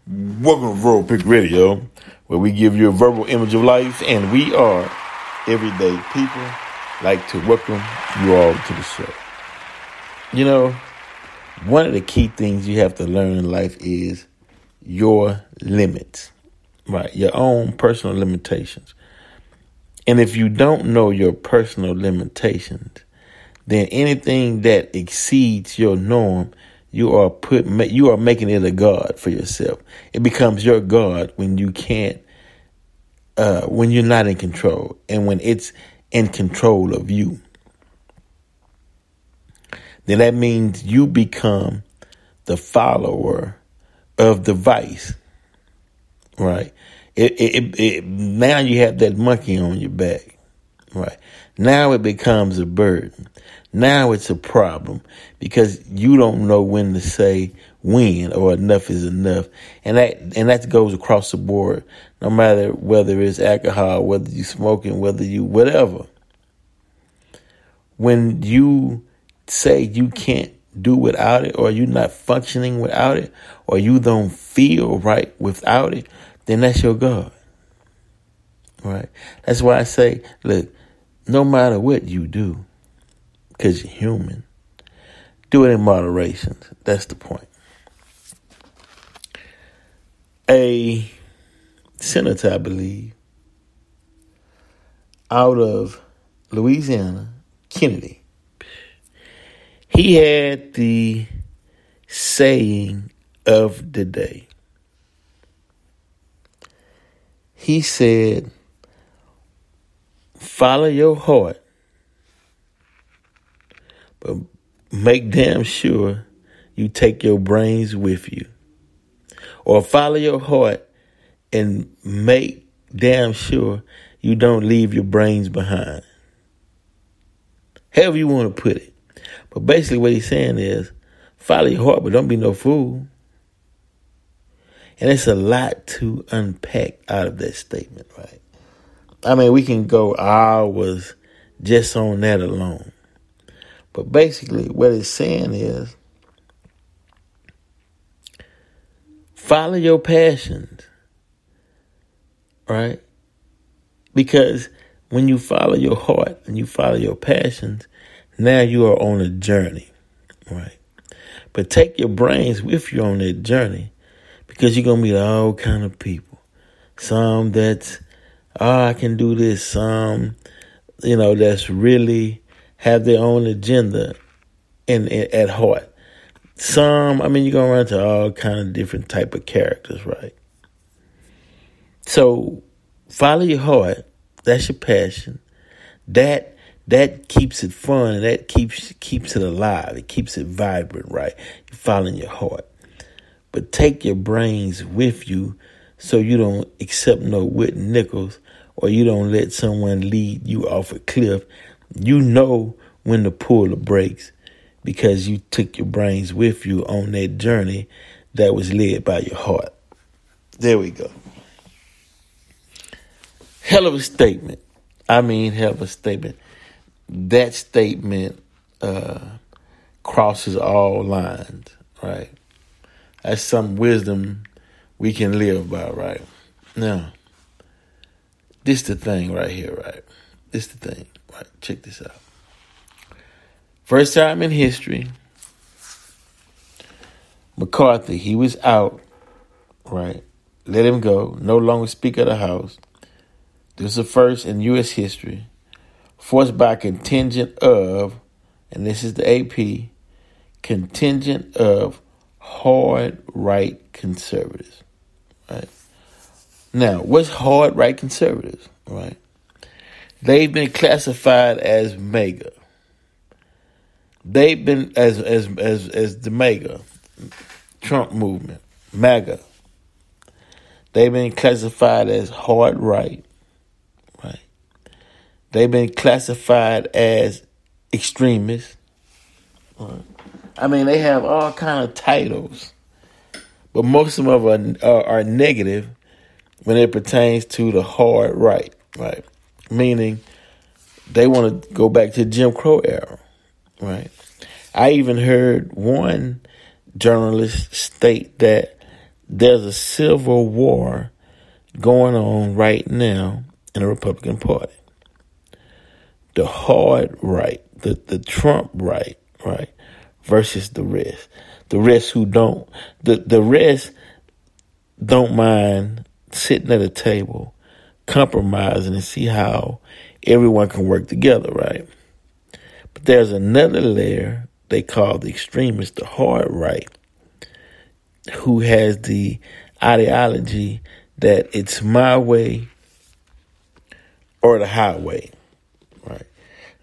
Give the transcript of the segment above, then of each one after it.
Welcome to Verbal Pick Radio, where we give you a verbal image of life, and we are everyday people. Like to welcome you all to the show. You know, one of the key things you have to learn in life is your limits, right? Your own personal limitations. And if you don't know your personal limitations, then anything that exceeds your norm, you are making it a god for yourself. It becomes your god when you can't, when you're not in control, and when it's in control of you. Then that means you become the follower of the vice, right? Now you have that monkey on your back, right? Now it becomes a burden. Now it's a problem because you don't know when to say when or enough is enough. And that goes across the board, no matter whether it's alcohol, whether you smoking, whether you whatever. When you say you can't do without it, or you're not functioning without it, or you don't feel right without it, then that's your God. Right? That's why I say, look, no matter what you do, because you're human, do it in moderation. That's the point. A senator, I believe, out of Louisiana, Kennedy, he had the saying of the day. He said, follow your heart, but make damn sure you take your brains with you. Or follow your heart and make damn sure you don't leave your brains behind. However you want to put it. But basically what he's saying is, follow your heart, but don't be no fool. And it's a lot to unpack out of that statement, right? I mean, we can go hours just on that alone. But basically what it's saying is, follow your passions, right? Because when you follow your heart and you follow your passions, now you are on a journey, right? But take your brains with you on that journey, because you're going to meet all kind of people. Some that's, I can do this. Some, that's really have their own agenda at heart. Some, you're going to run into all kind of different type of characters, right? So follow your heart. That's your passion. That keeps it fun, and that keeps it alive. It keeps it vibrant, right? You're following your heart. But take your brains with you so you don't accept no wooden nickels, or you don't let someone lead you off a cliff. You know when to pull the brakes because you took your brains with you on that journey that was led by your heart. There we go. Hell of a statement. Hell of a statement. That statement crosses all lines, right? That's some wisdom we can live by, right? Now, this the thing right here, right? This the thing, right? Check this out. First time in history, McCarthy, he was out, right? Let him go. No longer Speaker of the House. This is the first in U.S. history. Forced by contingent of, and this is the AP, contingent of hard right conservatives, right? Now, what's hard right conservatives, right? They've been classified as MAGA. They've been as the MAGA, Trump movement, MAGA. They've been classified as hard right, right? They've been classified as extremists. Right? They have all kind of titles, but most of them are negative when it pertains to the hard right, right? Meaning they want to go back to Jim Crow era, right? I even heard one journalist state that there's a civil war going on right now in the Republican Party. The hard right, the Trump right, versus the rest. The rest who don't, the rest don't mind sitting at a table, compromising and see how everyone can work together, right? But there's another layer they call the extremists, the hard right, who has the ideology that it's my way or the highway, right?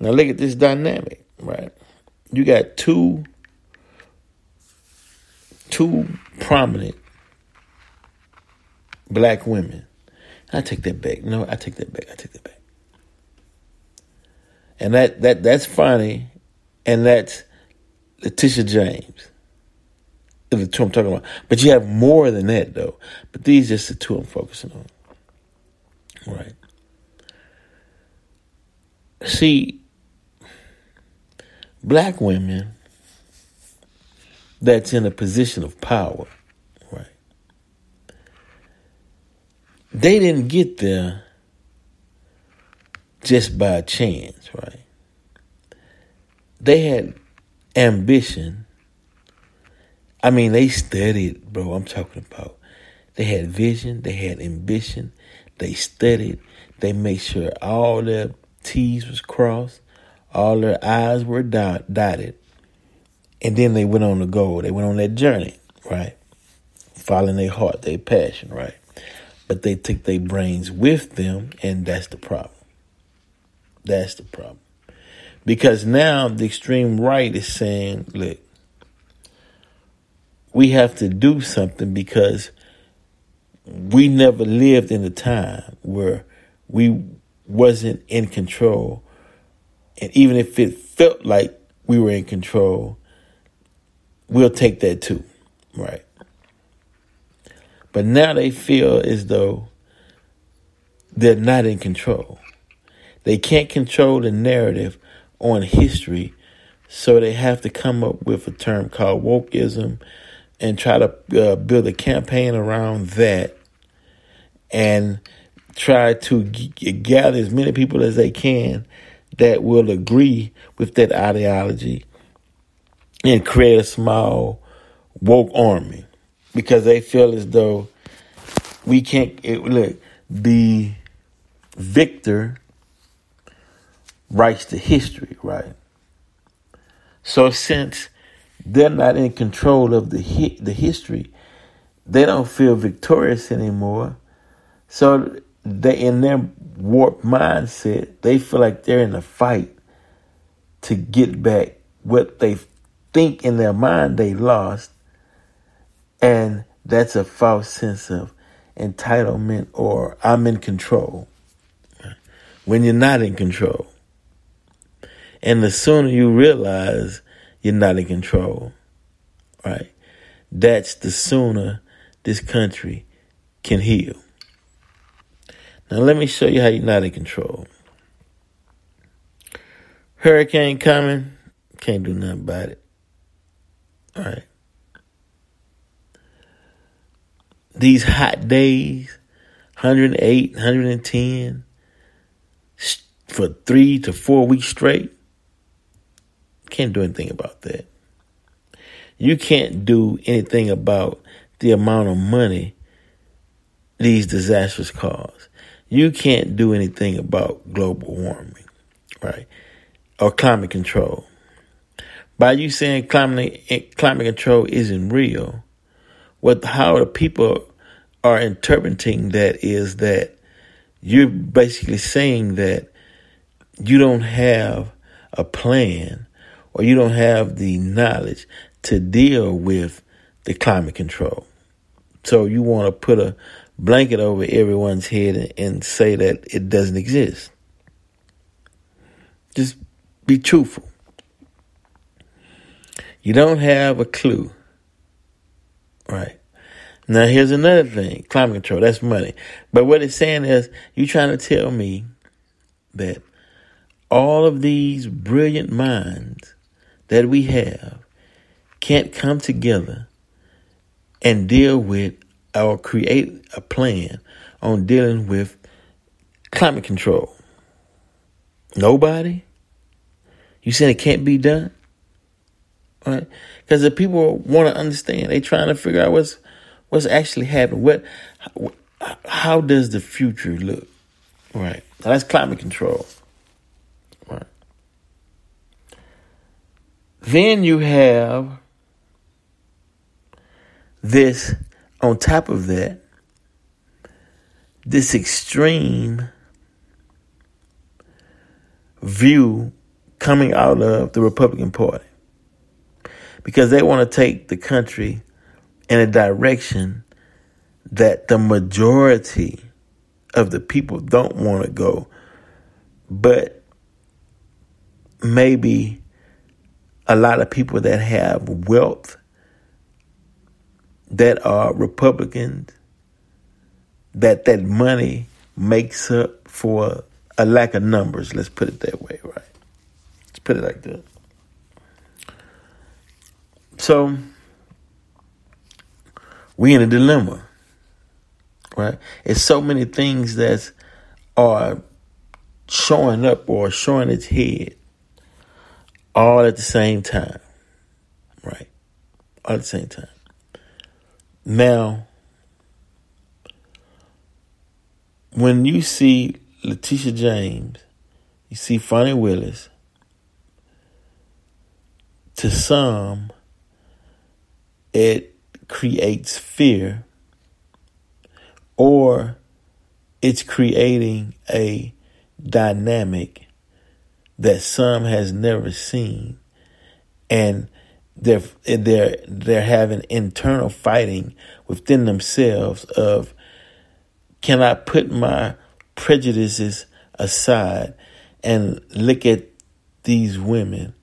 Now look at this dynamic, right? You got two prominent black women. I take that back. No, I take that back. And that's funny, and that's Letitia James. The two I'm talking about. But you have more than that, though. But these are just the two I'm focusing on. Right. See, black women that's in a position of power, right? They didn't get there just by chance, right? They had ambition. I mean, they studied, bro. I'm talking about. They had vision. They had ambition. They studied. They made sure all their T's was crossed, all their I's were dotted. And then they went on the goal. They went on that journey, right? Following their heart, their passion, right? But they took their brains with them, and that's the problem. That's the problem. Because now the extreme right is saying, look, we have to do something because we never lived in a time where we wasn't in control. And even if it felt like we were in control, we'll take that too, right? But now they feel as though they're not in control. They can't control the narrative on history, so they have to come up with a term called wokeism and try to build a campaign around that and try to gather as many people as they can that will agree with that ideology and create a small woke army, because they feel as though we can't, look, the victor writes the history, right? So since they're not in control of the history, they don't feel victorious anymore. So they, in their warped mindset, they feel like they're in a fight to get back what they think in their mind they lost. And that's a false sense of entitlement or I'm in control when you're not in control. And the sooner you realize you're not in control, right, that's the sooner this country can heal. Now let me show you how you're not in control. Hurricane coming, can't do nothing about it. All right. These hot days, 108, 110, for 3 to 4 weeks straight, can't do anything about that. You can't do anything about the amount of money these disasters cause. You can't do anything about global warming, right? Or climate control. By you saying climate control isn't real, how the people are interpreting that is that you're basically saying that you don't have a plan or you don't have the knowledge to deal with the climate control. So you want to put a blanket over everyone's head and say that it doesn't exist. Just be truthful. You don't have a clue. Right. Now, here's another thing. Climate control, that's money. But what it's saying is, you're trying to tell me that all of these brilliant minds that we have can't come together and deal with or create a plan on dealing with climate control? Nobody? You saying it can't be done? Right? Because the people want to understand. They're trying to figure out what's actually happening. How does the future look? Right. Now that's climate control. Right. Then you have this, on top of that, this extreme view coming out of the Republican Party, because they want to take the country in a direction that the majority of the people don't want to go, but maybe a lot of people that have wealth that are Republicans, that money makes up for a lack of numbers. Let's put it that way, right? Let's put it like that. So we in a dilemma, right? It's so many things that are showing up or showing its head all at the same time, right? All at the same time. Now, when you see Letitia James, you see Fonnie Willis, to some, it creates fear, or it's creating a dynamic that some has never seen, and they're having internal fighting within themselves of, can I put my prejudices aside and look at these women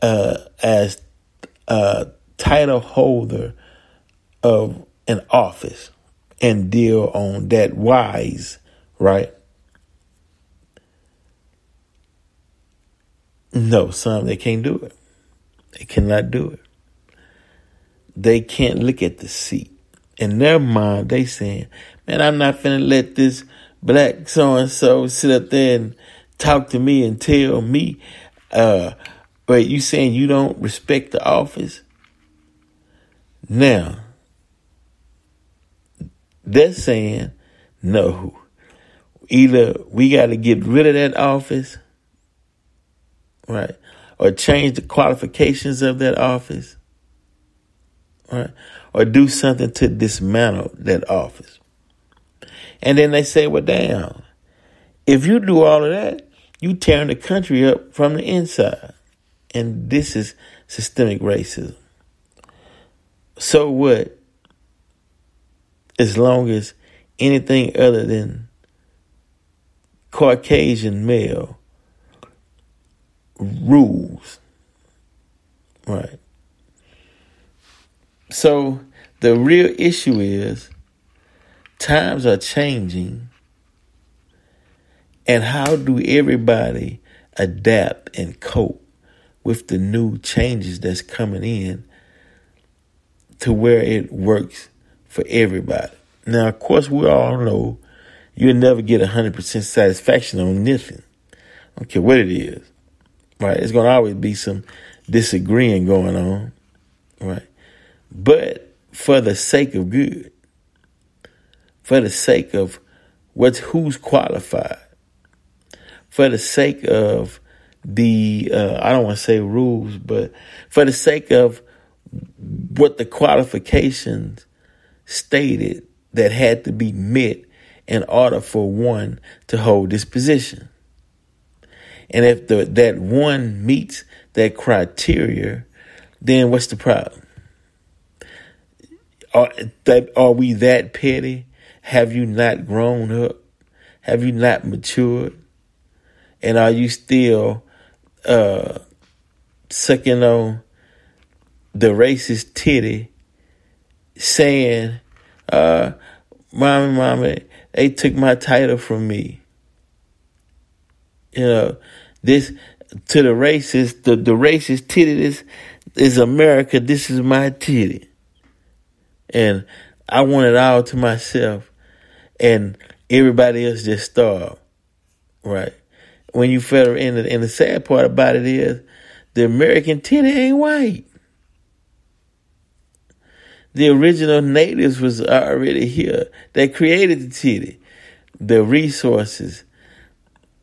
as a title holder of an office and deal on that wise, right? No, some, they can't do it. They cannot do it. They can't look at the seat. In their mind, they saying, man, I'm not finna let this black so-and-so sit up there and talk to me and tell me, wait, you saying you don't respect the office? Now, they're saying, no, either we got to get rid of that office, right, or change the qualifications of that office, right, or do something to dismantle that office. And then they say, well, damn, if you do all of that, you tearing the country up from the inside. And this is systemic racism. So what? As long as anything other than Caucasian male rules, right? So the real issue is times are changing, and how do everybody adapt and cope with the new changes that's coming in to where it works for everybody? Now, of course, we all know you'll never get 100% satisfaction on nothing. I don't care what it is, right? It's going to always be some disagreeing going on, right? But for the sake of good, for the sake of who's qualified, for the sake of the, I don't want to say rules, but for the sake of what the qualifications stated that had to be met in order for one to hold this position. And if that one meets that criteria, then what's the problem? Are we that petty? Have you not grown up? Have you not matured? And are you still sucking on the racist titty, saying, mommy, they took my title from me? You know, this to the racist, the racist titty, this is America, this is my titty. And I want it all to myself, and everybody else just starve, right? When you federal, and the sad part about it is, the American tenant ain't white. The original natives was already here. They created the titty, the resources,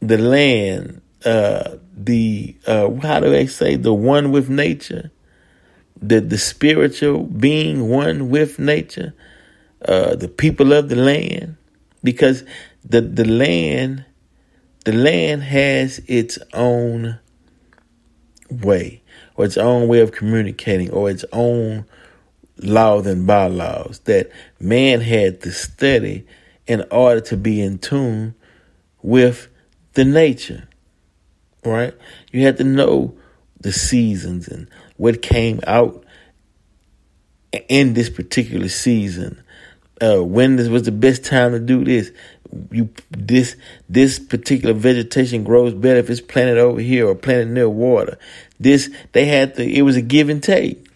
the land, how do they say, the one with nature, the spiritual being one with nature, the people of the land, because the land has its own way, or its own way of communicating, or its own laws and bylaws that man had to study in order to be in tune with the nature, right? You had to know the seasons and what came out in this particular season. When this was the best time to do this. This particular vegetation grows better if it's planted over here or planted near water. It was a give and take.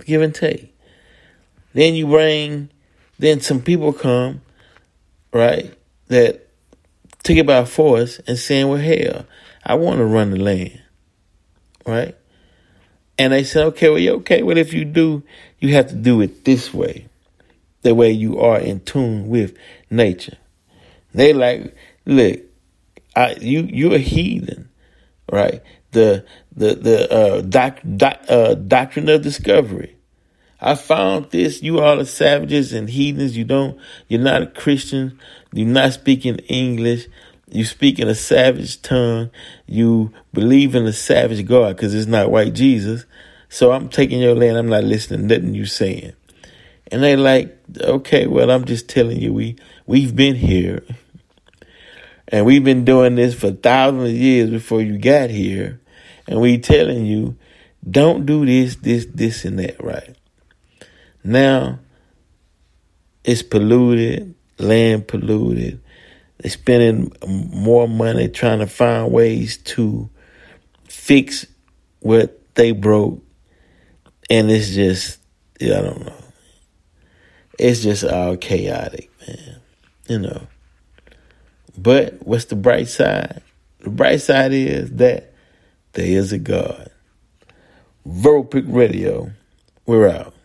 Give and take. Then some people come, right, that took it by force and saying, well, hell, I want to run the land, right? And they said, okay, well, if you do, you have to do it this way, the way you are in tune with nature. They like, look, you're a heathen, right? The doctrine of discovery. I found this. You all are savages and heathens. You're not a Christian. You're not speaking English. You speak in a savage tongue. You believe in a savage God because it's not white Jesus. So I'm taking your land. I'm not listening to nothing you saying. And they like, okay, well, I'm just telling you, we've been here. And we've been doing this for thousands of years before you got here. And we telling you, don't do this, and that, right? Now, it's polluted, land polluted. They're spending more money trying to find ways to fix what they broke. And it's just, I don't know. It's just all chaotic, man. But what's the bright side? The bright side is that there is a God. Verbal Pick Radio, we're out.